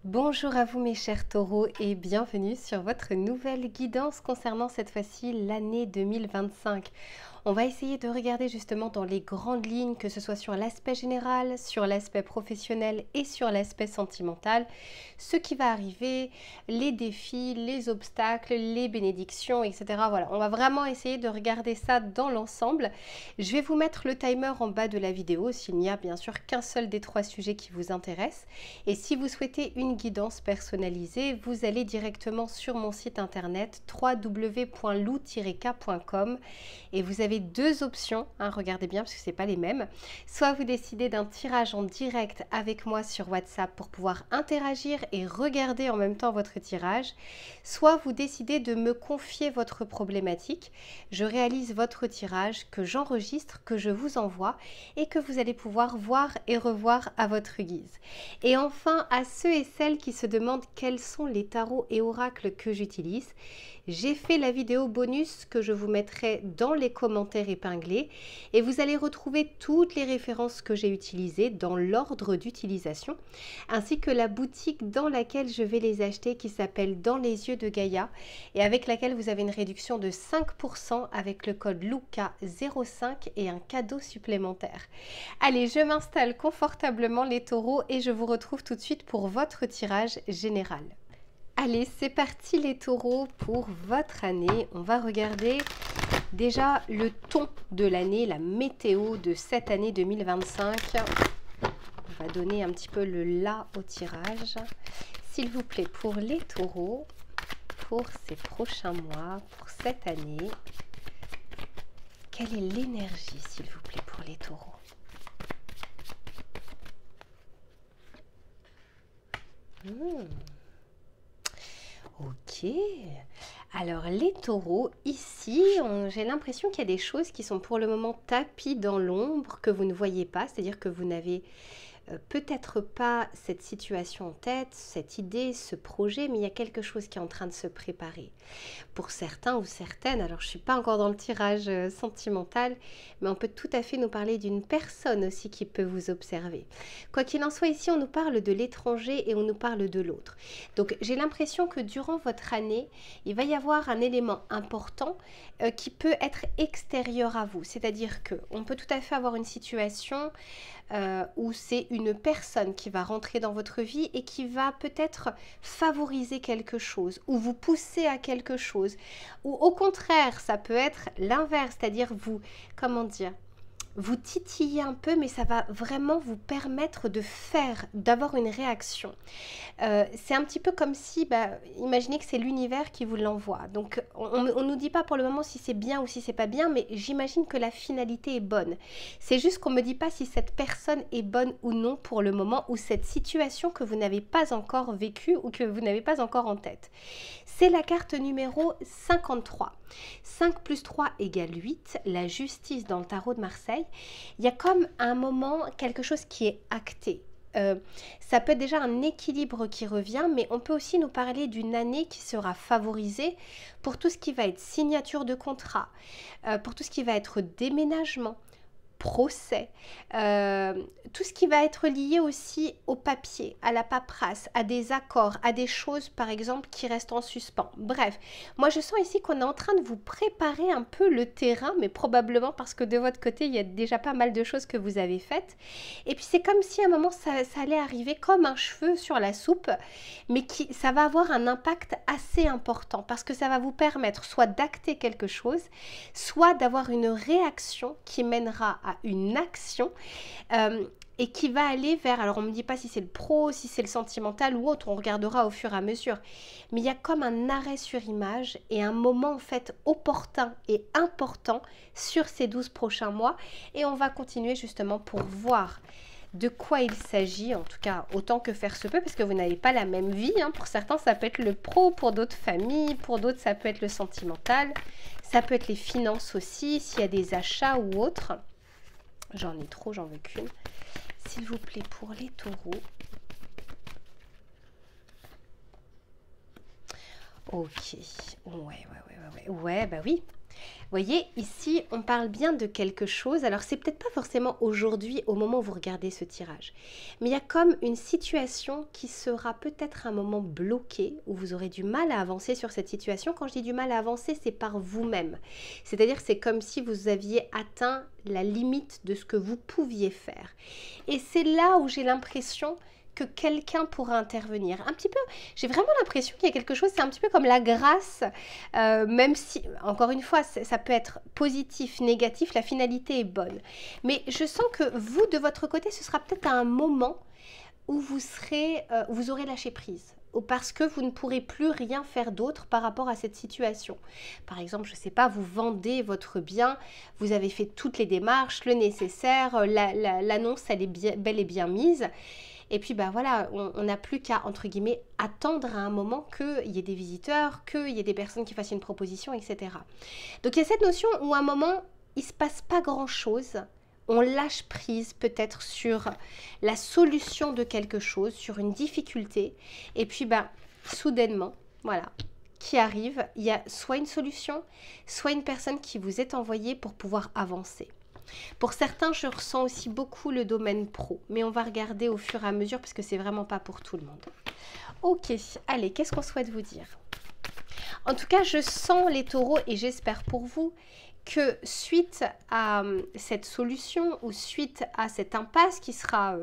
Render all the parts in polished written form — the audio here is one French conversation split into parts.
Bonjour à vous mes chers taureaux et bienvenue sur votre nouvelle guidance concernant cette fois-ci l'année 2025. On va essayer de regarder justement dans les grandes lignes, que ce soit sur l'aspect général, sur l'aspect professionnel et sur l'aspect sentimental, ce qui va arriver, les défis, les obstacles, les bénédictions, etc. Voilà, on va vraiment essayer de regarder ça dans l'ensemble. Je vais vous mettre le timer en bas de la vidéo s'il n'y a bien sûr qu'un seul des trois sujets qui vous intéresse. Et si vous souhaitez une guidance personnalisée, vous allez directement sur mon site internet www.lou-k.com et vous avez deux options, regardez bien parce que ce n'est pas les mêmes. Soit vous décidez d'un tirage en direct avec moi sur WhatsApp pour pouvoir interagir et regarder en même temps votre tirage, soit vous décidez de me confier votre problématique. Je réalise votre tirage que j'enregistre, que je vous envoie et que vous allez pouvoir voir et revoir à votre guise. Et enfin, à ceux et celles qui se demandent quels sont les tarots et oracles que j'utilise, j'ai fait la vidéo bonus que je vous mettrai dans les commentaires épinglés et vous allez retrouver toutes les références que j'ai utilisées dans l'ordre d'utilisation, ainsi que la boutique dans laquelle je vais les acheter qui s'appelle Dans les yeux de Gaïa et avec laquelle vous avez une réduction de 5% avec le code LUCA05 et un cadeau supplémentaire. Allez, je m'installe confortablement les taureaux et je vous retrouve tout de suite pour votre tirage général. Allez, c'est parti les taureaux pour votre année. On va regarder déjà le ton de l'année, la météo de cette année 2025. On va donner un petit peu le là au tirage. S'il vous plaît, pour les taureaux, pour ces prochains mois, pour cette année, quelle est l'énergie, s'il vous plaît, pour les taureaux? Ok, alors les taureaux, ici, j'ai l'impression qu'il y a des choses qui sont pour le moment tapis dans l'ombre, que vous ne voyez pas, c'est-à-dire que vous n'avez peut-être pas cette situation en tête, cette idée, ce projet, mais il y a quelque chose qui est en train de se préparer. Pour certains ou certaines, alors je ne suis pas encore dans le tirage sentimental, mais on peut tout à fait nous parler d'une personne aussi qui peut vous observer. Quoi qu'il en soit, ici on nous parle de l'étranger et on nous parle de l'autre. Donc j'ai l'impression que durant votre année, il va y avoir un élément important qui peut être extérieur à vous. C'est-à-dire qu'on peut tout à fait avoir une situation où c'est une personne qui va rentrer dans votre vie et qui va peut-être favoriser quelque chose ou vous pousser à quelque chose. Ou au contraire, ça peut être l'inverse, c'est-à-dire vous, comment dire, vous titillez un peu, mais ça va vraiment vous permettre de faire, d'avoir une réaction. C'est un petit peu comme si, imaginez que c'est l'univers qui vous l'envoie. Donc, on ne nous dit pas pour le moment si c'est bien ou si c'est pas bien, mais j'imagine que la finalité est bonne. C'est juste qu'on ne me dit pas si cette personne est bonne ou non pour le moment, ou cette situation que vous n'avez pas encore vécue ou que vous n'avez pas encore en tête. C'est la carte numéro 53. 5 plus 3 égale 8, la justice dans le tarot de Marseille. Il y a comme un moment, quelque chose qui est acté. Ça peut être déjà un équilibre qui revient, mais on peut aussi nous parler d'une année qui sera favorisée pour tout ce qui va être signature de contrat, pour tout ce qui va être déménagement, procès, tout ce qui va être lié aussi au papier, à la paperasse, à des accords, à des choses par exemple qui restent en suspens. Bref, moi je sens ici qu'on est en train de vous préparer un peu le terrain, mais probablement parce que de votre côté il y a déjà pas mal de choses que vous avez faites. Et puis c'est comme si à un moment ça allait arriver comme un cheveu sur la soupe, mais ça va avoir un impact assez important parce que ça va vous permettre soit d'acter quelque chose, soit d'avoir une réaction qui mènera à une action et qui va aller vers, alors on ne me dit pas si c'est le pro, si c'est le sentimental ou autre, on regardera au fur et à mesure, mais il y a comme un arrêt sur image et un moment en fait opportun et important sur ces 12 prochains mois et on va continuer justement pour voir de quoi il s'agit, en tout cas autant que faire se peut, parce que vous n'avez pas la même vie. Pour certains, ça peut être le pro, pour d'autres familles, pour d'autres, ça peut être le sentimental, ça peut être les finances aussi, s'il y a des achats ou autres. J'en ai trop, j'en veux qu'une. S'il vous plaît, pour les taureaux. Ok. Ouais, bah oui. Voyez, ici, on parle bien de quelque chose. Alors, c'est peut-être pas forcément aujourd'hui, au moment où vous regardez ce tirage. Mais il y a comme une situation qui sera peut-être un moment bloqué, où vous aurez du mal à avancer sur cette situation. Quand je dis du mal à avancer, c'est par vous-même. C'est-à-dire, c'est comme si vous aviez atteint la limite de ce que vous pouviez faire. Et c'est là où j'ai l'impression que quelqu'un pourra intervenir. Un petit peu, j'ai vraiment l'impression qu'il y a quelque chose, c'est un petit peu comme la grâce, même si, encore une fois, ça peut être positif, négatif, la finalité est bonne. Mais je sens que vous, de votre côté, ce sera peut-être un moment où vous aurez lâché prise, ou parce que vous ne pourrez plus rien faire d'autre par rapport à cette situation. Par exemple, je ne sais pas, vous vendez votre bien, vous avez fait toutes les démarches, le nécessaire, l'annonce, elle est bel et bien mise. Et puis, bah voilà, on n'a plus qu'à, entre guillemets, attendre à un moment qu'il y ait des visiteurs, qu'il y ait des personnes qui fassent une proposition, etc. Donc, il y a cette notion où à un moment, il ne se passe pas grand-chose. On lâche prise peut-être sur la solution de quelque chose, sur une difficulté. Et puis, bah, soudainement, voilà, qui arrive, il y a soit une solution, soit une personne qui vous est envoyée pour pouvoir avancer. Pour certains, je ressens aussi beaucoup le domaine pro, mais on va regarder au fur et à mesure parce que c'est vraiment pas pour tout le monde. Ok, allez, qu'est-ce qu'on souhaite vous dire? En tout cas, je sens les taureaux et j'espère pour vous que suite à cette solution ou suite à cette impasse qui sera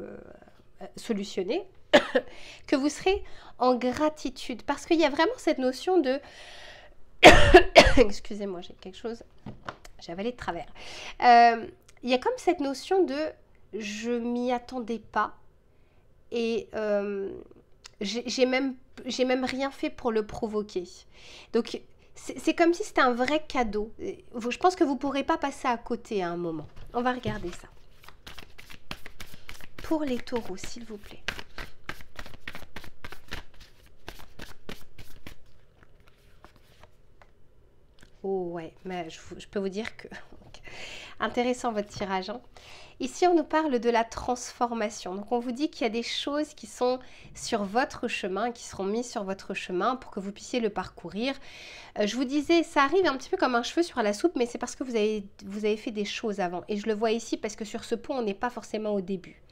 solutionnée, que vous serez en gratitude parce qu'il y a vraiment cette notion de... Excusez-moi, j'ai quelque chose... J'ai avalé de travers. Il y a comme cette notion de je m'y attendais pas et j'ai même rien fait pour le provoquer. Donc c'est comme si c'était un vrai cadeau. Je pense que vous ne pourrez pas passer à côté à un moment. On va regarder ça. Pour les taureaux, s'il vous plaît. Oh ouais, mais je peux vous dire que... Intéressant votre tirage. Hein. Ici, on nous parle de la transformation. Donc, on vous dit qu'il y a des choses qui sont sur votre chemin, qui seront mises sur votre chemin pour que vous puissiez le parcourir. Je vous disais, ça arrive un petit peu comme un cheveu sur la soupe, mais c'est parce que vous avez fait des choses avant. Et je le vois ici parce que sur ce pont, on n'est pas forcément au début.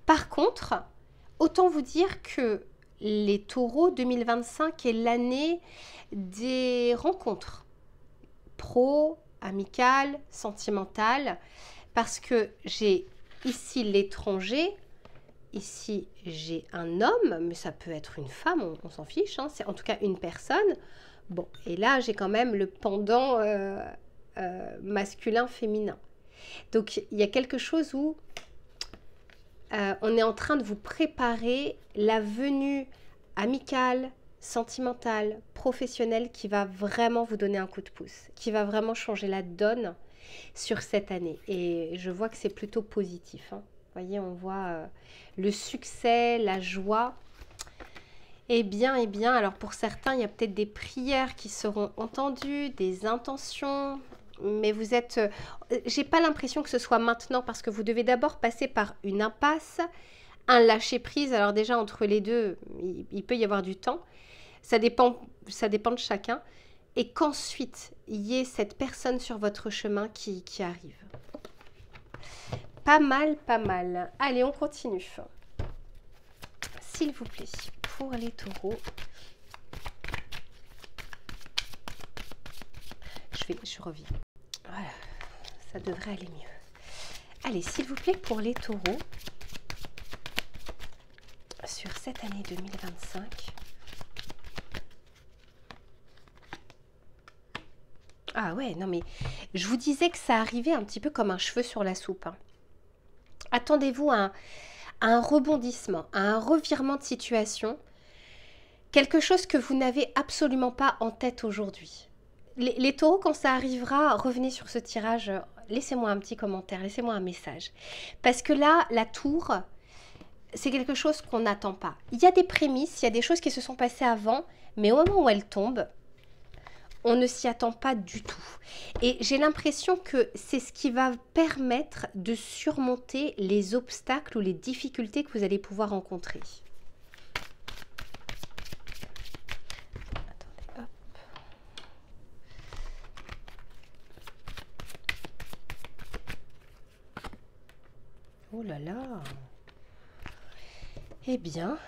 Par contre, autant vous dire que les taureaux 2025 est l'année des rencontres pro, amicale, sentimentale, parce que j'ai ici l'étranger, ici j'ai un homme, mais ça peut être une femme, on s'en fiche, hein, c'est en tout cas une personne. Bon, et là j'ai quand même le pendant masculin-féminin. Donc il y a quelque chose où on est en train de vous préparer la venue amicale, sentimentale, professionnelle qui va vraiment vous donner un coup de pouce, qui va vraiment changer la donne sur cette année. Et je vois que c'est plutôt positif. Hein. Vous voyez, on voit le succès, la joie. Eh bien, alors pour certains, il y a peut-être des prières qui seront entendues, des intentions, mais vous êtes... j'ai pas l'impression que ce soit maintenant parce que vous devez d'abord passer par une impasse, un lâcher-prise. Alors déjà, entre les deux, il peut y avoir du temps. Ça dépend de chacun. Et qu'ensuite, il y ait cette personne sur votre chemin qui arrive. Pas mal, pas mal. Allez, on continue. S'il vous plaît, pour les taureaux. Je reviens. Voilà, ça devrait aller mieux. Allez, s'il vous plaît, pour les taureaux, sur cette année 2025, ah ouais, non mais je vous disais que ça arrivait un petit peu comme un cheveu sur la soupe. Hein. Attendez-vous à un rebondissement, à un revirement de situation, quelque chose que vous n'avez absolument pas en tête aujourd'hui. Les taureaux, quand ça arrivera, revenez sur ce tirage, laissez-moi un petit commentaire, laissez-moi un message. Parce que là, la tour, c'est quelque chose qu'on n'attend pas. Il y a des prémices, il y a des choses qui se sont passées avant, mais au moment où elles tombent, on ne s'y attend pas du tout. Et j'ai l'impression que c'est ce qui va permettre de surmonter les obstacles ou les difficultés que vous allez pouvoir rencontrer. Attendez, hop. là là. Eh bien,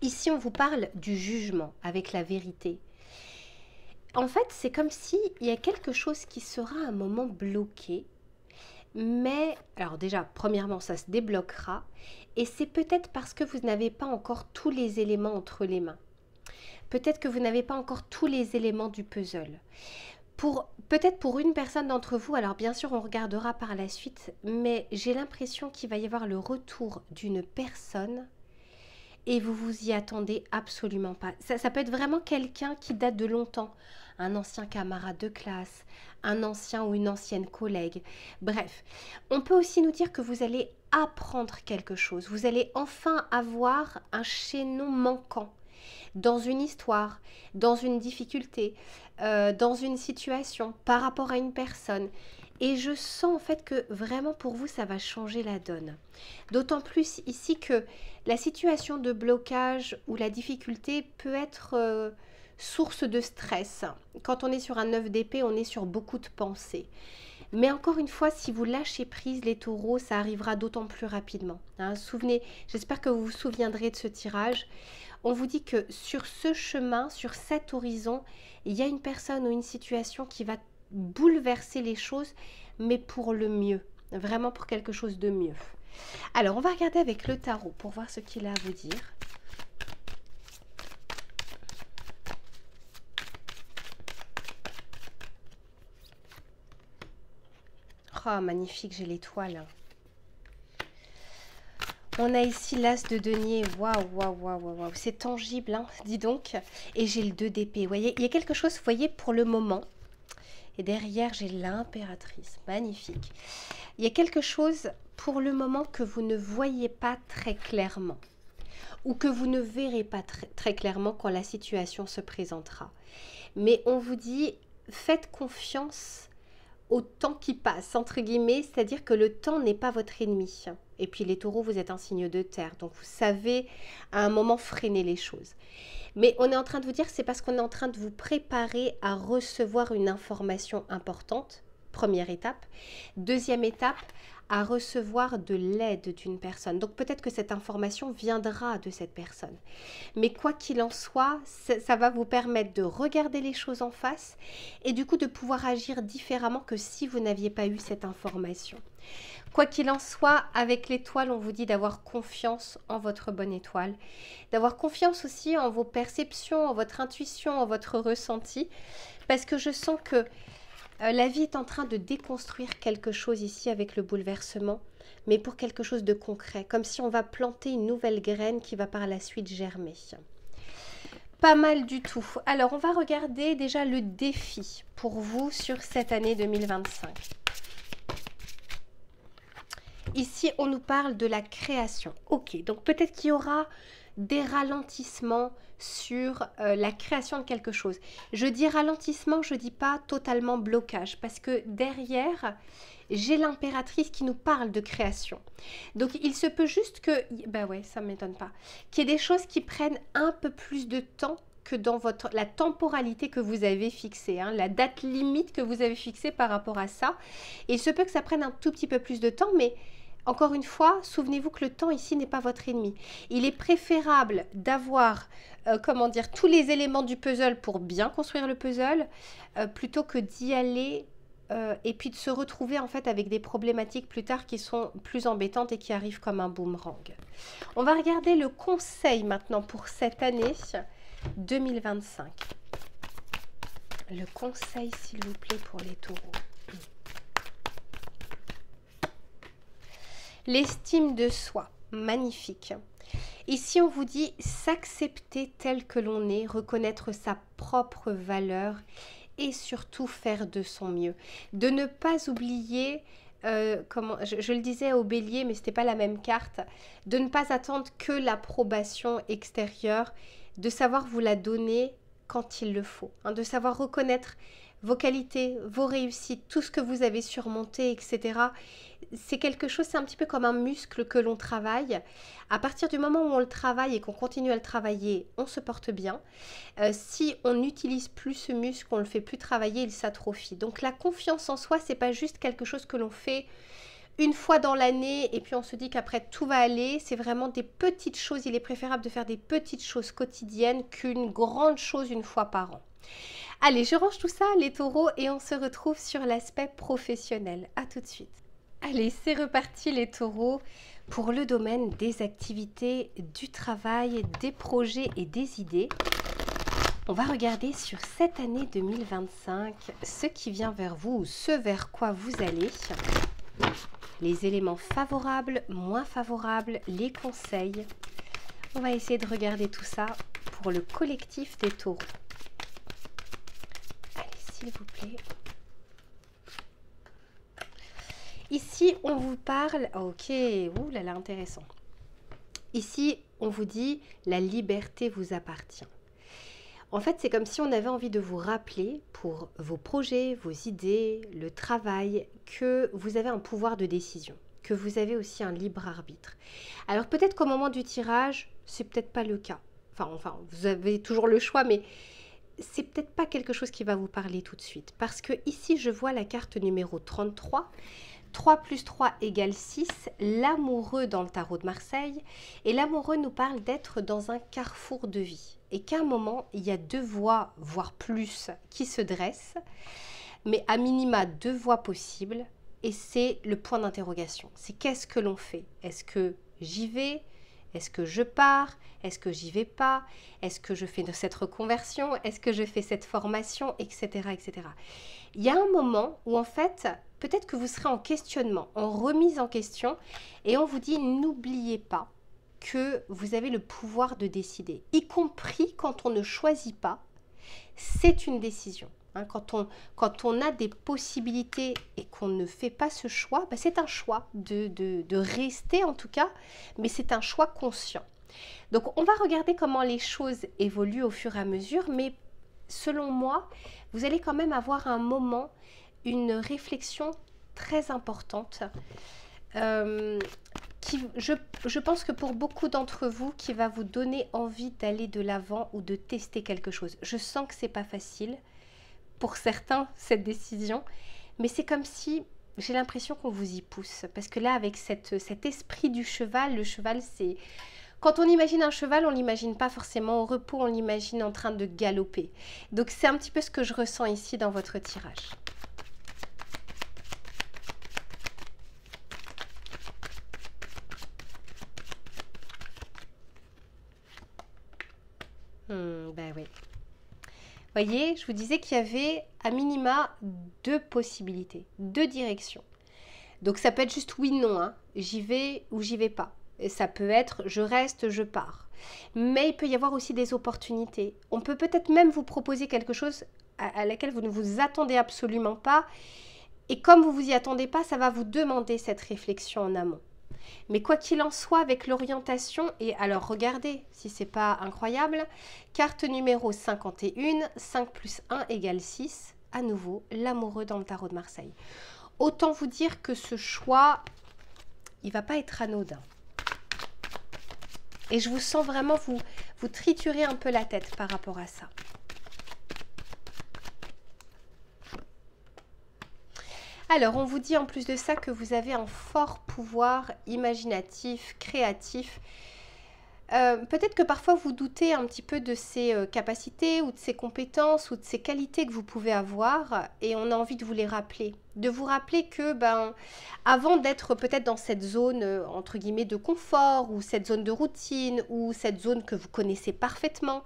ici on vous parle du jugement avec la vérité. En fait, c'est comme si il y a quelque chose qui sera à un moment bloqué. Mais, alors déjà, premièrement, ça se débloquera. Et c'est peut-être parce que vous n'avez pas encore tous les éléments entre les mains. Peut-être que vous n'avez pas encore tous les éléments du puzzle. Peut-être pour une personne d'entre vous, alors bien sûr on regardera par la suite, mais j'ai l'impression qu'il va y avoir le retour d'une personne et vous vous y attendez absolument pas. Ça peut être vraiment quelqu'un qui date de longtemps, un ancien camarade de classe, un ancien ou une ancienne collègue. Bref, on peut aussi nous dire que vous allez apprendre quelque chose. Vous allez enfin avoir un chaînon manquant dans une histoire, dans une difficulté, dans une situation, par rapport à une personne. Et je sens en fait que vraiment pour vous, ça va changer la donne. D'autant plus ici que la situation de blocage ou la difficulté peut être source de stress. Quand on est sur un 9 d'épée, on est sur beaucoup de pensées. Mais encore une fois, si vous lâchez prise les taureaux, ça arrivera d'autant plus rapidement. Hein, j'espère que vous vous souviendrez de ce tirage. On vous dit que sur ce chemin, sur cet horizon, il y a une personne ou une situation qui va bouleverser les choses, mais pour le mieux, vraiment pour quelque chose de mieux. Alors, on va regarder avec le tarot pour voir ce qu'il a à vous dire. Oh, magnifique, j'ai l'étoile. On a ici l'as de denier. Waouh, waouh, waouh, waouh. C'est tangible, hein, dis donc. Et j'ai le 2 d'épée. Vous voyez, il y a quelque chose, vous voyez, pour le moment. Et derrière, j'ai l'impératrice. Magnifique. Il y a quelque chose pour le moment que vous ne voyez pas très clairement. Ou que vous ne verrez pas très clairement quand la situation se présentera. Mais on vous dit, faites confiance au temps qui passe, entre guillemets, c'est-à-dire que le temps n'est pas votre ennemi. Et puis les taureaux, vous êtes un signe de terre, donc vous savez à un moment freiner les choses. Mais on est en train de vous dire, c'est parce qu'on est en train de vous préparer à recevoir une information importante, première étape. Deuxième étape, à recevoir de l'aide d'une personne. Donc peut-être que cette information viendra de cette personne. Mais quoi qu'il en soit, ça va vous permettre de regarder les choses en face et du coup de pouvoir agir différemment que si vous n'aviez pas eu cette information. Quoi qu'il en soit, avec l'étoile, on vous dit d'avoir confiance en votre bonne étoile, d'avoir confiance aussi en vos perceptions, en votre intuition, en votre ressenti, parce que je sens que la vie est en train de déconstruire quelque chose ici avec le bouleversement, mais pour quelque chose de concret, comme si on va planter une nouvelle graine qui va par la suite germer. Pas mal du tout. Alors, on va regarder déjà le défi pour vous sur cette année 2025. Ici, on nous parle de la création. Ok, donc peut-être qu'il y aura des ralentissements sur la création de quelque chose. Je dis ralentissement, je ne dis pas totalement blocage, parce que derrière, j'ai l'impératrice qui nous parle de création. Donc, il se peut juste que, ben ouais, ça ne m'étonne pas, qu'il y ait des choses qui prennent un peu plus de temps que dans la temporalité que vous avez fixée, hein, la date limite que vous avez fixée par rapport à ça. Et il se peut que ça prenne un tout petit peu plus de temps, mais encore une fois, souvenez-vous que le temps ici n'est pas votre ennemi. Il est préférable d'avoir, comment dire, tous les éléments du puzzle pour bien construire le puzzle, plutôt que d'y aller et puis de se retrouver en fait avec des problématiques plus tard qui sont plus embêtantes et qui arrivent comme un boomerang. On va regarder le conseil maintenant pour cette année 2025. Le conseil, s'il vous plaît, pour les taureaux. L'estime de soi, magnifique. Ici, on vous dit s'accepter tel que l'on est, reconnaître sa propre valeur et surtout faire de son mieux. De ne pas oublier, je le disais au bélier, mais ce n'était pas la même carte, de ne pas attendre que l'approbation extérieure, de savoir vous la donner quand il le faut, hein, de savoir reconnaître vos qualités, vos réussites, tout ce que vous avez surmonté, etc. C'est quelque chose, c'est un petit peu comme un muscle que l'on travaille. À partir du moment où on le travaille et qu'on continue à le travailler, on se porte bien. Si on n'utilise plus ce muscle, on ne le fait plus travailler, il s'atrophie. Donc la confiance en soi, c'est pas juste quelque chose que l'on fait une fois dans l'année et puis on se dit qu'après tout va aller. C'est vraiment des petites choses. Il est préférable de faire des petites choses quotidiennes qu'une grande chose une fois par an. Allez, je range tout ça, les taureaux, et on se retrouve sur l'aspect professionnel. À tout de suite. Allez, c'est reparti les taureaux pour le domaine des activités, du travail, des projets et des idées. On va regarder sur cette année 2025 ce qui vient vers vous ou ce vers quoi vous allez. Les éléments favorables, moins favorables, les conseils. On va essayer de regarder tout ça pour le collectif des taureaux. Allez, s'il vous plaît. Ici, on vous parle... Ok, ouh là là, intéressant. Ici, on vous dit la liberté vous appartient. En fait, c'est comme si on avait envie de vous rappeler pour vos projets, vos idées, le travail, que vous avez un pouvoir de décision, que vous avez aussi un libre arbitre. Alors peut-être qu'au moment du tirage, c'est peut-être pas le cas. Enfin, vous avez toujours le choix, mais c'est peut-être pas quelque chose qui va vous parler tout de suite. Parce que ici, je vois la carte numéro 33. 3 plus 3 égale 6, l'amoureux dans le tarot de Marseille. Et l'amoureux nous parle d'être dans un carrefour de vie. Et qu'à un moment, il y a deux voies, voire plus, qui se dressent. Mais à minima, deux voies possibles. Et c'est le point d'interrogation. C'est qu'est-ce que l'on fait? Est-ce que j'y vais? Est-ce que je pars? Est-ce que j'y vais pas? Est-ce que je fais cette reconversion? Est-ce que je fais cette formation? Etc. etc. Il y a un moment où en fait, peut-être que vous serez en questionnement, en remise en question, et on vous dit n'oubliez pas que vous avez le pouvoir de décider, y compris quand on ne choisit pas, c'est une décision. Hein, quand on a des possibilités et qu'on ne fait pas ce choix, ben c'est un choix de rester en tout cas, mais c'est un choix conscient. Donc on va regarder comment les choses évoluent au fur et à mesure, mais selon moi, vous allez quand même avoir un moment, une réflexion très importante qui, je pense que pour beaucoup d'entre vous, qui va vous donner envie d'aller de l'avant ou de tester quelque chose. Je sens que c'est pas facile pour certains, cette décision, mais c'est comme si j'ai l'impression qu'on vous y pousse. Parce que là, avec cet esprit du cheval, le cheval, c'est... Quand on imagine un cheval, on ne l'imagine pas forcément au repos, on l'imagine en train de galoper. Donc c'est un petit peu ce que je ressens ici dans votre tirage. Ben oui. Voyez, je vous disais qu'il y avait à minima deux possibilités, deux directions. Donc ça peut être juste oui, non, hein. J'y vais ou j'y vais pas. Et ça peut être je reste, je pars. Mais il peut y avoir aussi des opportunités. On peut peut-être même vous proposer quelque chose à laquelle vous ne vous attendez absolument pas. Et comme vous ne vous y attendez pas, ça va vous demander cette réflexion en amont. Mais quoi qu'il en soit, avec l'orientation, et alors regardez si c'est pas incroyable, carte numéro 51, 5 plus 1 égale 6, à nouveau, l'amoureux dans le tarot de Marseille. Autant vous dire que ce choix, il va pas être anodin. Et je vous sens vraiment vous triturer un peu la tête par rapport à ça. Alors, on vous dit en plus de ça que vous avez un fort pouvoir imaginatif, créatif. Peut-être que parfois vous doutez un petit peu de ces capacités ou de ces compétences ou de ces qualités que vous pouvez avoir et on a envie de vous les rappeler. De vous rappeler que avant d'être peut-être dans cette zone entre guillemets de confort ou cette zone de routine ou cette zone que vous connaissez parfaitement,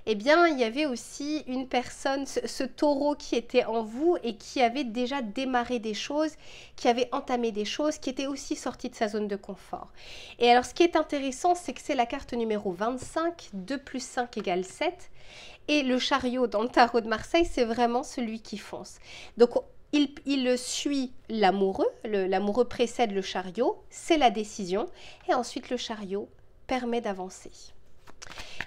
eh bien il y avait aussi une personne, ce taureau qui était en vous et qui avait déjà démarré des choses, qui avait entamé des choses, qui était aussi sorti de sa zone de confort. Et alors ce qui est intéressant, c'est que c'est la carte numéro 25, 2 plus 5 égale 7. Et le chariot dans le tarot de Marseille, c'est vraiment celui qui fonce. Donc il suit l'amoureux, l'amoureux précède le chariot, c'est la décision. Et ensuite le chariot permet d'avancer.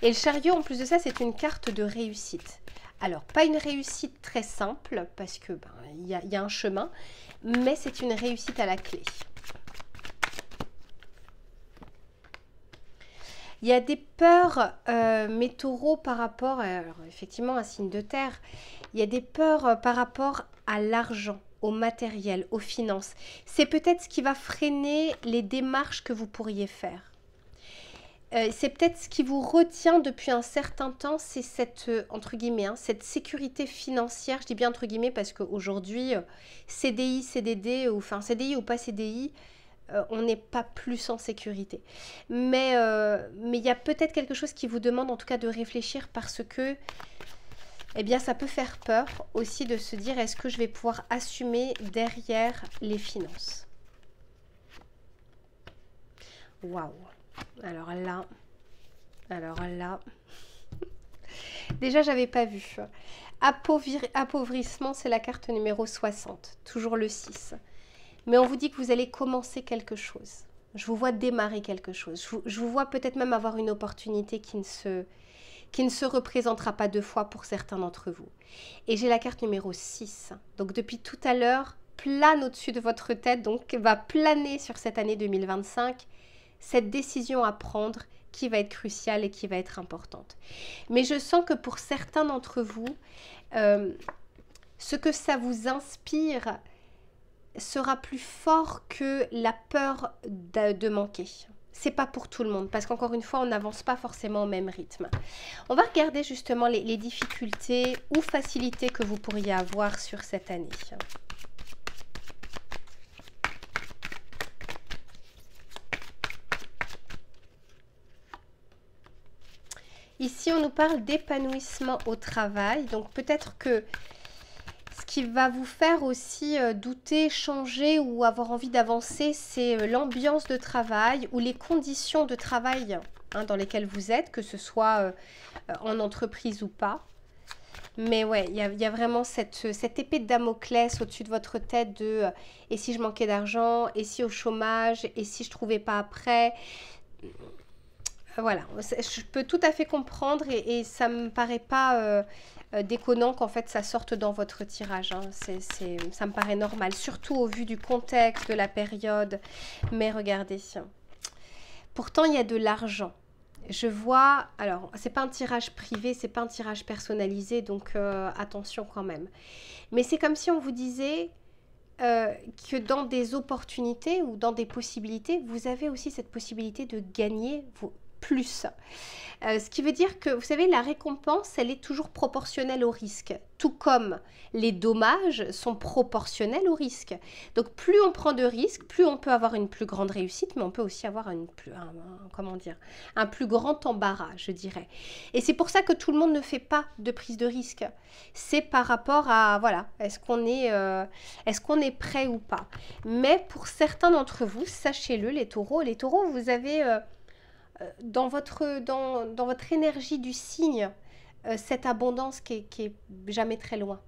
Et le chariot, en plus de ça, c'est une carte de réussite. Alors, pas une réussite très simple, parce que il y a un chemin, mais c'est une réussite à la clé. Il y a des peurs, mes taureaux, par rapport, alors, effectivement, un signe de terre, il y a des peurs par rapport à l'argent. au matériel, aux finances. C'est peut-être ce qui va freiner les démarches que vous pourriez faire. C'est peut-être ce qui vous retient depuis un certain temps, c'est cette, entre guillemets, hein, cette sécurité financière. Je dis bien entre guillemets parce qu'aujourd'hui, CDI, CDD, ou enfin CDI ou pas CDI, on n'est pas plus en sécurité. Mais il y a peut-être quelque chose qui vous demande en tout cas de réfléchir parce que eh bien, ça peut faire peur aussi de se dire est-ce que je vais pouvoir assumer derrière les finances. Waouh. Alors là, déjà j'avais pas vu. Appauvrissement, c'est la carte numéro 60, toujours le 6. Mais on vous dit que vous allez commencer quelque chose. Je vous vois démarrer quelque chose. Je vous vois peut-être même avoir une opportunité qui ne se représentera pas deux fois pour certains d'entre vous. Et j'ai la carte numéro 6. Donc depuis tout à l'heure, plane au-dessus de votre tête, donc va planer sur cette année 2025, cette décision à prendre qui va être cruciale et qui va être importante. Mais je sens que pour certains d'entre vous, ce que ça vous inspire sera plus fort que la peur de manquer. C'est pas pour tout le monde, parce qu'encore une fois, on n'avance pas forcément au même rythme. On va regarder justement les difficultés ou facilités que vous pourriez avoir sur cette année. Ici, on nous parle d'épanouissement au travail. Donc, peut-être que ce qui va vous faire aussi douter, changer ou avoir envie d'avancer, c'est l'ambiance de travail ou les conditions de travail dans lesquelles vous êtes, que ce soit en entreprise ou pas. Mais ouais, il y a vraiment cette épée de Damoclès au-dessus de votre tête de et si je manquais d'argent, et si au chômage, et si je ne trouvais pas après. Voilà, je peux tout à fait comprendre et ça ne me paraît pas déconnant qu'en fait ça sorte dans votre tirage. Hein. Ça me paraît normal, surtout au vu du contexte, de la période. Mais regardez, pourtant il y a de l'argent. Je vois, alors c'est pas un tirage privé, c'est pas un tirage personnalisé, donc attention quand même. Mais c'est comme si on vous disait que dans des opportunités ou dans des possibilités, vous avez aussi cette possibilité de gagner plus. Ce qui veut dire que, vous savez, la récompense, elle est toujours proportionnelle au risque. Tout comme les dommages sont proportionnels au risque. Donc, plus on prend de risques, plus on peut avoir une plus grande réussite, mais on peut aussi avoir un plus grand embarras, je dirais. Et c'est pour ça que tout le monde ne fait pas de prise de risque. C'est par rapport à, voilà, est-ce qu'on est prêt ou pas. Mais pour certains d'entre vous, sachez-le, les taureaux, vous avez... dans votre énergie du signe, cette abondance qui est jamais très loin.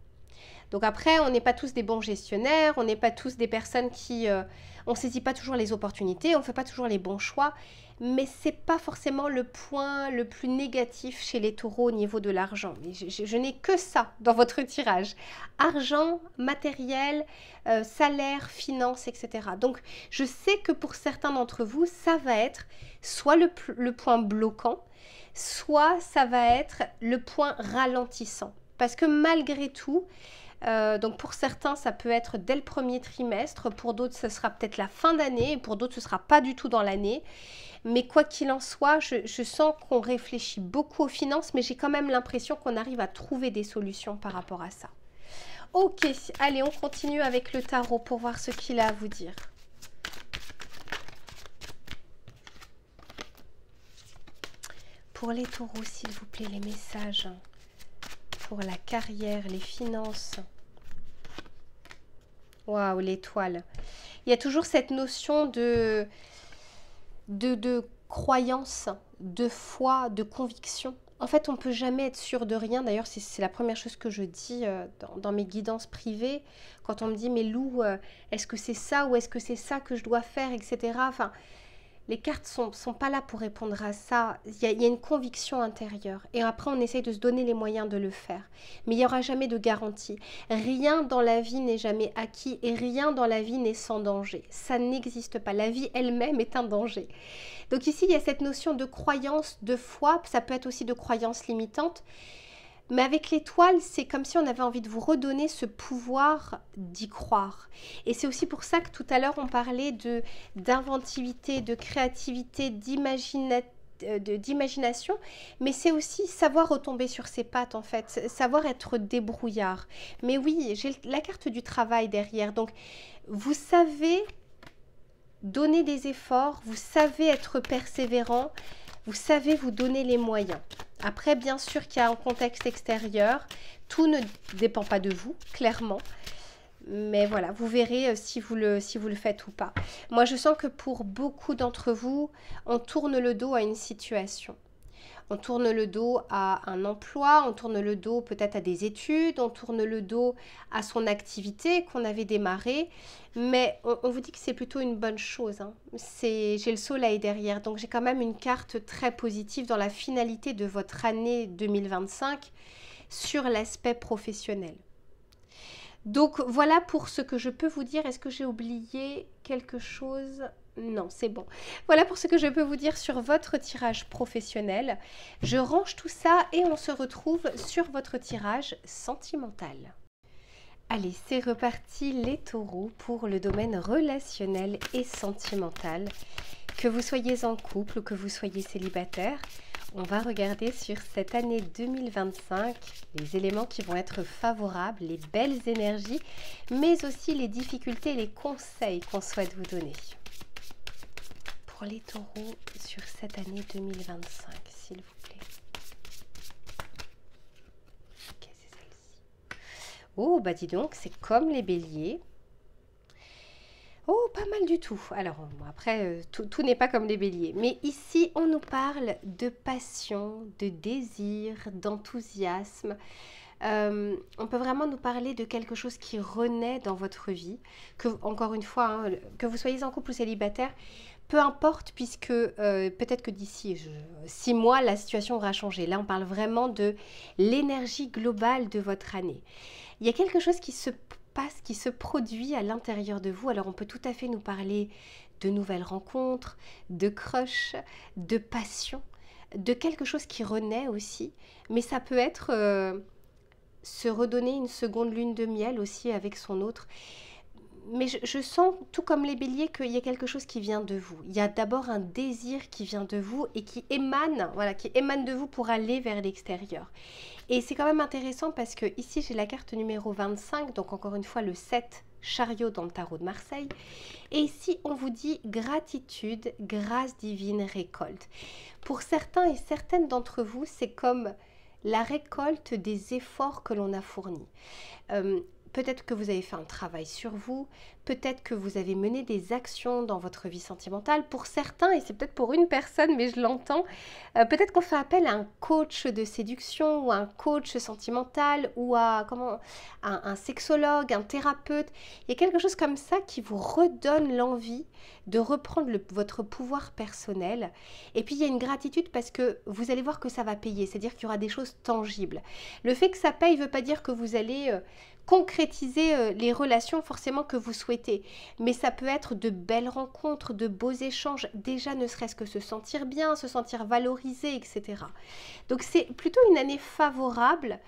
Donc après, on n'est pas tous des bons gestionnaires, on n'est pas tous des personnes qui... on ne saisit pas toujours les opportunités, on ne fait pas toujours les bons choix, mais ce n'est pas forcément le point le plus négatif chez les taureaux au niveau de l'argent. Je n'ai que ça dans votre tirage. Argent, matériel, salaire, finances, etc. Donc, je sais que pour certains d'entre vous, ça va être soit le point bloquant, soit ça va être le point ralentissant. Parce que malgré tout, donc pour certains, ça peut être dès le premier trimestre, pour d'autres, ce sera peut-être la fin d'année, et pour d'autres, ce ne sera pas du tout dans l'année. Mais quoi qu'il en soit, je sens qu'on réfléchit beaucoup aux finances, mais j'ai quand même l'impression qu'on arrive à trouver des solutions par rapport à ça. Ok, allez, on continue avec le tarot pour voir ce qu'il a à vous dire. Pour les taureaux, s'il vous plaît, les messages pour la carrière, les finances. Waouh, l'étoile. Il y a toujours cette notion de croyance, de foi, de conviction. En fait, on ne peut jamais être sûr de rien. D'ailleurs, c'est la première chose que je dis dans mes guidances privées. Quand on me dit, mais Lou, est-ce que c'est ça ou est-ce que c'est ça que je dois faire, etc. Enfin, les cartes sont pas là pour répondre à ça. Il y a une conviction intérieure. Et après, on essaye de se donner les moyens de le faire. Mais il n'y aura jamais de garantie. Rien dans la vie n'est jamais acquis et rien dans la vie n'est sans danger. Ça n'existe pas. La vie elle-même est un danger. Donc ici, il y a cette notion de croyance, de foi. Ça peut être aussi de croyance limitante. Mais avec l'étoile, c'est comme si on avait envie de vous redonner ce pouvoir d'y croire. Et c'est aussi pour ça que tout à l'heure, on parlait d'inventivité, de créativité, d'imagination, mais c'est aussi savoir retomber sur ses pattes en fait, savoir être débrouillard. Mais oui, j'ai la carte du travail derrière, donc vous savez donner des efforts, vous savez être persévérant, vous savez vous donner les moyens. Après, bien sûr qu'il y a un contexte extérieur, tout ne dépend pas de vous, clairement. Mais voilà, vous verrez si vous le faites ou pas. Moi, je sens que pour beaucoup d'entre vous, on tourne le dos à une situation. On tourne le dos à un emploi, on tourne le dos peut-être à des études, on tourne le dos à son activité qu'on avait démarrée. Mais on vous dit que c'est plutôt une bonne chose, hein. J'ai le soleil derrière, donc j'ai quand même une carte très positive dans la finalité de votre année 2025 sur l'aspect professionnel. Donc voilà pour ce que je peux vous dire. Est-ce que j'ai oublié quelque chose? Non, c'est bon. Voilà pour ce que je peux vous dire sur votre tirage professionnel. Je range tout ça et on se retrouve sur votre tirage sentimental. Allez, c'est reparti les taureaux pour le domaine relationnel et sentimental. Que vous soyez en couple ou que vous soyez célibataire, on va regarder sur cette année 2025 les éléments qui vont être favorables, les belles énergies, mais aussi les difficultés et les conseils qu'on souhaite vous donner. Pour les taureaux sur cette année 2025, s'il vous plaît. Ok, c'est celle-ci. Oh, bah dis donc, c'est comme les béliers. Oh, pas mal du tout. Alors, bon, après, tout n'est pas comme les béliers. Mais ici, on nous parle de passion, de désir, d'enthousiasme. On peut vraiment nous parler de quelque chose qui renaît dans votre vie. Que, encore une fois, hein, que vous soyez en couple ou célibataire, peu importe, puisque peut-être que d'ici 6 mois, la situation aura changé. Là, on parle vraiment de l'énergie globale de votre année. Il y a quelque chose qui se passe, qui se produit à l'intérieur de vous. Alors, on peut tout à fait nous parler de nouvelles rencontres, de crush, de passion, de quelque chose qui renaît aussi. Mais ça peut être se redonner une seconde lune de miel aussi avec son autre. Mais je sens, tout comme les béliers, qu'il y a quelque chose qui vient de vous. Il y a d'abord un désir qui vient de vous et qui émane, voilà, qui émane de vous pour aller vers l'extérieur. Et c'est quand même intéressant parce que ici, j'ai la carte numéro 25, donc encore une fois le 7, chariot dans le tarot de Marseille. Et ici, on vous dit gratitude, grâce divine, récolte. Pour certains et certaines d'entre vous, c'est comme la récolte des efforts que l'on a fournis. Peut-être que vous avez fait un travail sur vous, peut-être que vous avez mené des actions dans votre vie sentimentale. Pour certains, et c'est peut-être pour une personne, mais je l'entends, peut-être qu'on fait appel à un coach de séduction ou un coach sentimental ou à un sexologue, un thérapeute. Il y a quelque chose comme ça qui vous redonne l'envie de reprendre votre pouvoir personnel. Et puis, il y a une gratitude parce que vous allez voir que ça va payer, c'est-à-dire qu'il y aura des choses tangibles. Le fait que ça paye ne veut pas dire que vous allez concrétiser les relations forcément que vous souhaitez. Mais ça peut être de belles rencontres, de beaux échanges, déjà ne serait-ce que se sentir bien, se sentir valorisé, etc. Donc c'est plutôt une année favorable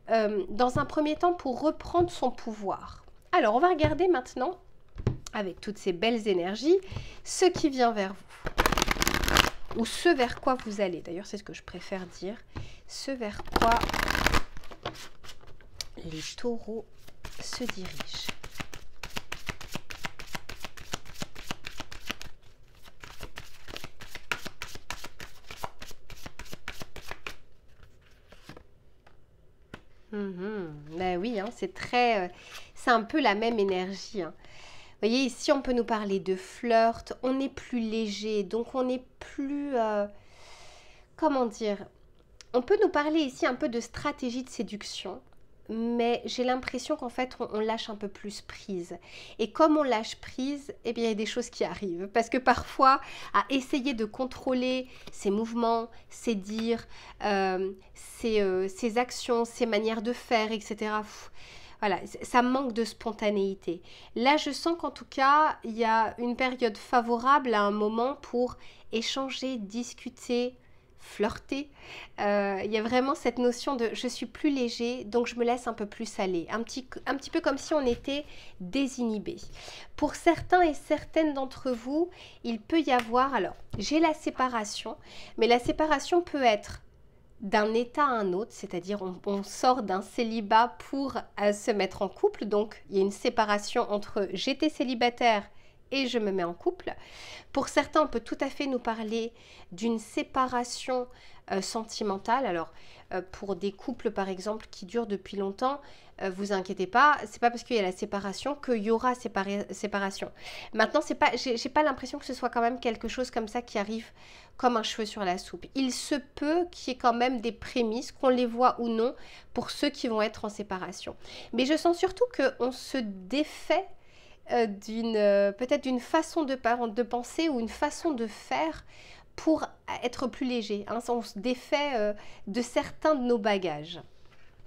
dans un premier temps pour reprendre son pouvoir. Alors on va regarder maintenant, avec toutes ces belles énergies, ce qui vient vers vous. Ou ce vers quoi vous allez. D'ailleurs c'est ce que je préfère dire. Ce vers quoi les taureaux se dirigent. Ben oui, hein, c'est un peu la même énergie, hein. Vous voyez, ici, on peut nous parler de flirt, on est plus léger, donc on est plus, comment dire, on peut nous parler ici un peu de stratégie de séduction, mais j'ai l'impression qu'en fait, on lâche un peu plus prise. Et comme on lâche prise, eh bien, il y a des choses qui arrivent. Parce que parfois, à essayer de contrôler ses mouvements, ses dires, ses actions, ses manières de faire, etc., voilà, ça manque de spontanéité. Là, je sens qu'en tout cas, il y a une période favorable à un moment pour échanger, discuter, flirter. Il y a vraiment cette notion de je suis plus léger, donc je me laisse un peu plus aller. Un petit peu comme si on était désinhibé. Pour certains et certaines d'entre vous, il peut y avoir, alors j'ai la séparation, mais la séparation peut être d'un état à un autre, c'est-à-dire on sort d'un célibat pour se mettre en couple, donc il y a une séparation entre j'étais célibataire et je me mets en couple. Pour certains, on peut tout à fait nous parler d'une séparation sentimentale. Alors, pour des couples, par exemple, qui durent depuis longtemps, vous inquiétez pas, c'est pas parce qu'il y a la séparation qu'il y aura séparation. Maintenant, j'ai pas l'impression que ce soit quand même quelque chose comme ça qui arrive comme un cheveu sur la soupe. Il se peut qu'il y ait quand même des prémices, qu'on les voit ou non, pour ceux qui vont être en séparation. Mais je sens surtout qu'on se défait peut-être d'une façon de penser ou une façon de faire pour être plus léger. Hein. On se défait de certains de nos bagages.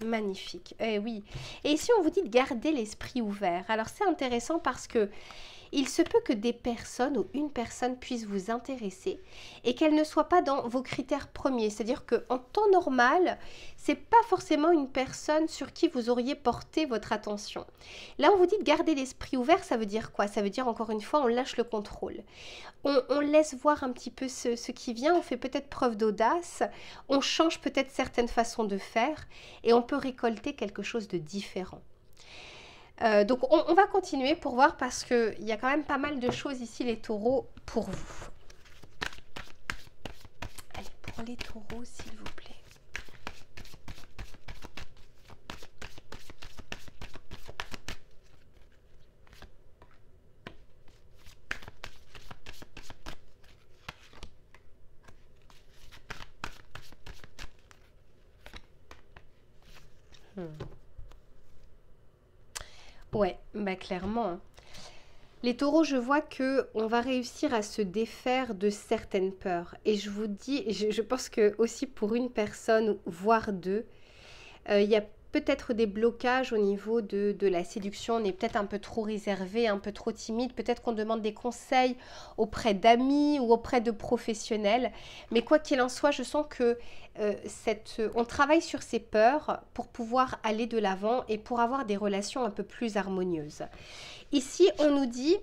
Magnifique. Eh oui. Et ici, on vous dit de garder l'esprit ouvert. Alors, c'est intéressant parce que il se peut que des personnes ou une personne puisse vous intéresser et qu'elle ne soit pas dans vos critères premiers. C'est-à-dire qu'en temps normal, c'est pas forcément une personne sur qui vous auriez porté votre attention. Là, on vous dit de garder l'esprit ouvert, ça veut dire quoi? Ça veut dire, encore une fois, on lâche le contrôle. On laisse voir un petit peu ce qui vient, on fait peut-être preuve d'audace, on change peut-être certaines façons de faire et on peut récolter quelque chose de différent. Donc on va continuer pour voir parce qu'il y a quand même pas mal de choses ici les taureaux pour vous. Allez, pour les taureaux s'il vous plaît. Ouais, bah clairement. Les taureaux, je vois que on va réussir à se défaire de certaines peurs. Et je vous dis, je pense que aussi pour une personne, voire deux, il y a peut-être des blocages au niveau de la séduction. On est peut-être un peu trop réservé, un peu trop timide. Peut-être qu'on demande des conseils auprès d'amis ou auprès de professionnels. Mais quoi qu'il en soit, je sens que on travaille sur ces peurs pour pouvoir aller de l'avant et pour avoir des relations un peu plus harmonieuses. Ici, on nous dit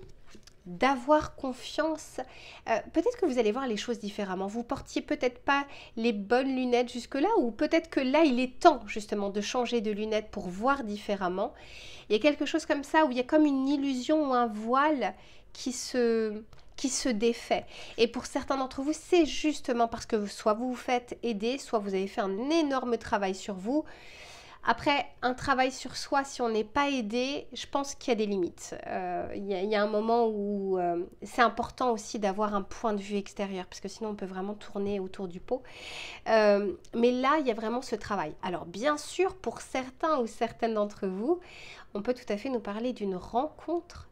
d'avoir confiance. Peut-être que vous allez voir les choses différemment. Vous portiez peut-être pas les bonnes lunettes jusque-là, ou peut-être que là, il est temps justement de changer de lunettes pour voir différemment. Il y a quelque chose comme ça où il y a comme une illusion ou un voile qui se défait. Et pour certains d'entre vous, c'est justement parce que soit vous vous faites aider, soit vous avez fait un énorme travail sur vous. Après, un travail sur soi, si on n'est pas aidé, je pense qu'il y a des limites. Il y a un moment où c'est important aussi d'avoir un point de vue extérieur, parce que sinon on peut vraiment tourner autour du pot. Mais là, il y a vraiment ce travail. Alors bien sûr, pour certains ou certaines d'entre vous, on peut tout à fait nous parler d'une rencontre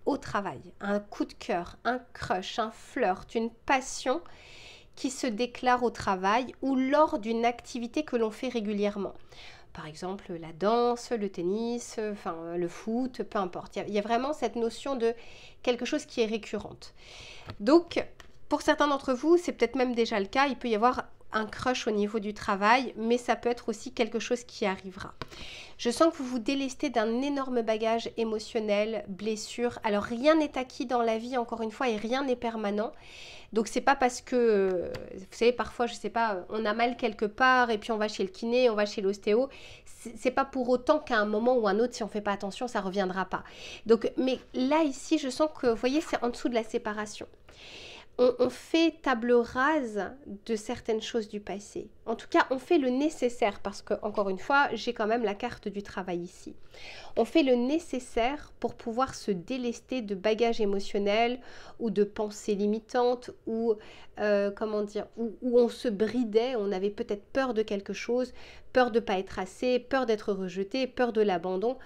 au travail, un coup de cœur, un crush, un flirt, une passion qui se déclare au travail ou lors d'une activité que l'on fait régulièrement. Par exemple, la danse, le tennis, enfin, le foot, peu importe. Il y a vraiment cette notion de quelque chose qui est récurrente. Donc, pour certains d'entre vous, c'est peut-être même déjà le cas. Il peut y avoir un crush au niveau du travail, mais ça peut être aussi quelque chose qui arrivera. Je sens que vous vous délestez d'un énorme bagage émotionnel, blessure. Alors, rien n'est acquis dans la vie, encore une fois, et rien n'est permanent. Donc, c'est pas parce que, vous savez, parfois, je sais pas, on a mal quelque part et puis on va chez le kiné, on va chez l'ostéo. C'est pas pour autant qu'à un moment ou un autre, si on fait pas attention, ça reviendra pas. Donc, mais là, ici, je sens que, vous voyez, c'est en dessous de la séparation. On fait table rase de certaines choses du passé. En tout cas, on fait le nécessaire parce que, encore une fois, j'ai quand même la carte du travail ici. On fait le nécessaire pour pouvoir se délester de bagages émotionnels ou de pensées limitantes ou, comment dire, où on se bridait, on avait peut-être peur de quelque chose, peur de ne pas être assez, peur d'être rejeté, peur de l'abandon.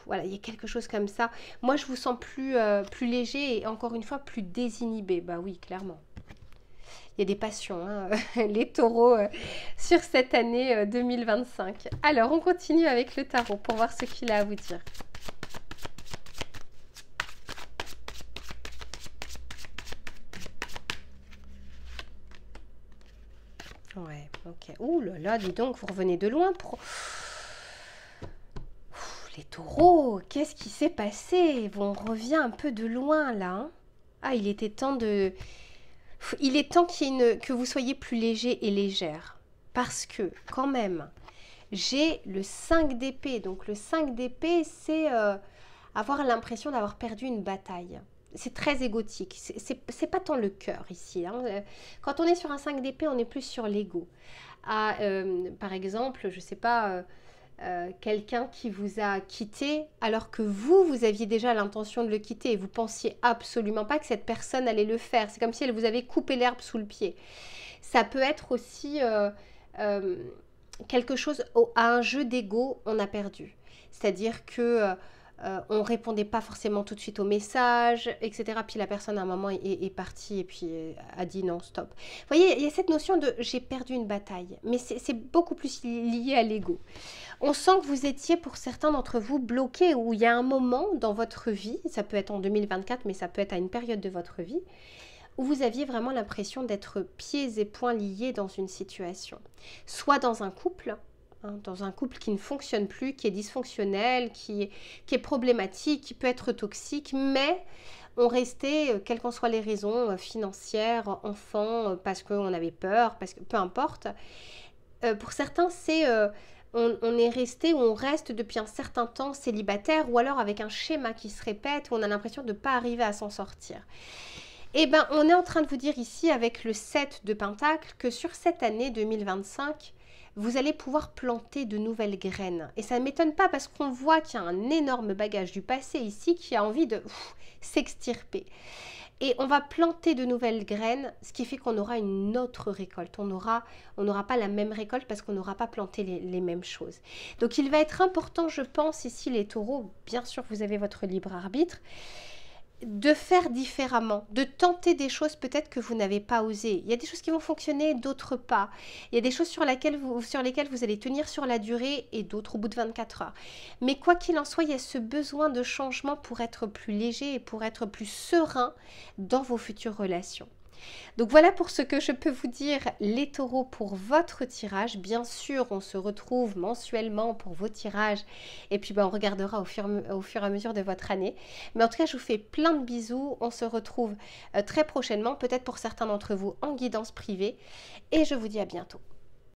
Voilà, il y a quelque chose comme ça. Moi, je vous sens plus léger et encore une fois, plus désinhibé. Bah oui, clairement. Il y a des passions, hein, les taureaux, sur cette année 2025. Alors, on continue avec le tarot pour voir ce qu'il a à vous dire. Ok. Ouh là là, dis donc, vous revenez de loin pour... Les taureaux, qu'est-ce qui s'est passé? Bon, on revient un peu de loin là, hein. Ah, il était temps de... Il est temps que vous soyez plus léger et légère. Parce que, quand même, j'ai le 5 d'épée. Donc le 5 d'épée, c'est avoir l'impression d'avoir perdu une bataille. C'est très égotique. C'est pas tant le cœur ici, hein. Quand on est sur un 5 d'épée, on est plus sur l'ego. Ah, par exemple, je sais pas... quelqu'un qui vous a quitté alors que vous aviez déjà l'intention de le quitter et vous pensiez absolument pas que cette personne allait le faire. C'est comme si elle vous avait coupé l'herbe sous le pied. Ça peut être aussi euh, quelque chose, à un jeu d'ego, on a perdu. C'est-à-dire que on répondait pas forcément tout de suite aux messages, etc. Puis la personne à un moment est partie et puis a dit non, stop. Vous voyez, il y a cette notion de j'ai perdu une bataille, mais c'est beaucoup plus lié à l'ego. On sent que vous étiez pour certains d'entre vous bloqués, où il y a un moment dans votre vie, ça peut être en 2024, mais ça peut être à une période de votre vie, où vous aviez vraiment l'impression d'être pieds et poings liés dans une situation. Soit dans un couple, hein, dans un couple qui ne fonctionne plus, qui est dysfonctionnel, qui est problématique, qui peut être toxique, mais on restait, quelles qu'en soient les raisons, financières, enfants, parce qu'on avait peur, parce que peu importe. Pour certains, c'est... on est resté ou on reste depuis un certain temps célibataire ou alors avec un schéma qui se répète où on a l'impression de ne pas arriver à s'en sortir. Eh bien, on est en train de vous dire ici avec le 7 de Pentacle que sur cette année 2025, vous allez pouvoir planter de nouvelles graines. Et ça ne m'étonne pas parce qu'on voit qu'il y a un énorme bagage du passé ici qui a envie de s'extirper. Et on va planter de nouvelles graines, ce qui fait qu'on aura une autre récolte. On n'aura pas la même récolte parce qu'on n'aura pas planté les mêmes choses. Donc il va être important, je pense, ici les taureaux, bien sûr vous avez votre libre arbitre, de faire différemment, de tenter des choses peut-être que vous n'avez pas osé. Il y a des choses qui vont fonctionner, d'autres pas. Il y a des choses sur lesquelles vous allez tenir sur la durée et d'autres au bout de 24 heures. Mais quoi qu'il en soit, il y a ce besoin de changement pour être plus léger et pour être plus serein dans vos futures relations. Donc voilà pour ce que je peux vous dire, les taureaux, pour votre tirage. Bien sûr, on se retrouve mensuellement pour vos tirages et puis on regardera au fur et à mesure de votre année. Mais en tout cas, je vous fais plein de bisous. On se retrouve très prochainement, peut-être pour certains d'entre vous en guidance privée. Et je vous dis à bientôt.